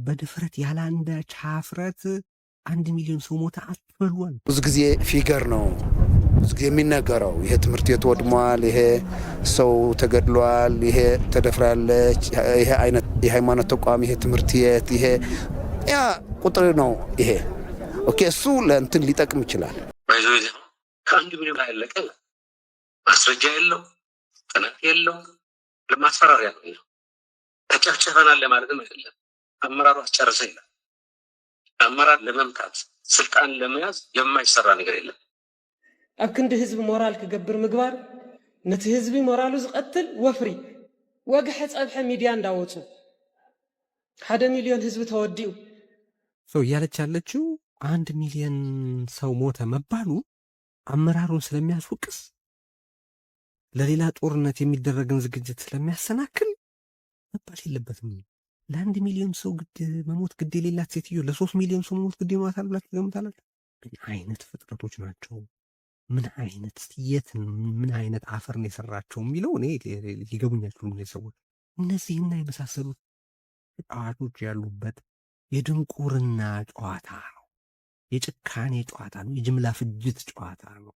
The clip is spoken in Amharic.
በድፍረት ያለ አንዳች ሀፍረት 1 ሚሊዮን ሰው ሞተ አትበሏል። ብዙ ጊዜ ፊገር ነው ብዙ ጊዜ የሚነገረው። ይሄ ትምህርት ቤት ወድሟል፣ ይሄ ሰው ተገድሏል፣ ይሄ ተደፍራለች፣ ይሄ አይነት የሃይማኖት ተቋም፣ ይሄ ትምህርት ቤት፣ ይሄ ያ ቁጥር ነው። ይሄ ኦኬ፣ እሱ ለእንትን ሊጠቅም ይችላል። ከአንድ ሚሊዮን ያለቀ ማስረጃ የለው፣ ጥናት የለው፣ ለማስፈራሪያ ነው። ተጨፍጭፈናል ለማለትም አይደለም። አመራሩ አስጨርሰ ይላል። አመራር ለመምታት ስልጣን ለመያዝ የማይሰራ ነገር የለም። ኣብ ክንዲ ህዝቢ ሞራል ክገብር ምግባር ነቲ ህዝቢ ሞራሉ ዝቀትል ወፍሪ ወግሐ ፀብሐ ሚድያ እንዳወፁ 1 ሚሊዮን ህዝቢ ተወዲኡ ሰው እያለች ያለችው 1 ሚሊዮን ሰው ሞተ መባሉ አመራሩን ስለሚያስወቅስ ለሌላ ጦርነት የሚደረግን ዝግጅት ስለሚያሰናክል መባል የለበትም። ለ1 ሚሊዮን ሰው መሞት ግድ የሌላት ሴትዮ ለ3 ሚሊዮን ሰው መሞት ግድ ይኖራታል ብላችሁ ትገምታላችሁ? ምን አይነት ፍጥረቶች ናቸው? ምን አይነት ምን አይነት አፈር ነው የሰራቸው የሚለው እኔ ሊገቡኛችሁ ነው። ሰዎች እነዚህና የመሳሰሉት ጨዋታዎች ያሉበት የድንቁርና ጨዋታ ነው። የጭካኔ ጨዋታ ነው። የጅምላ ፍጅት ጨዋታ ነው።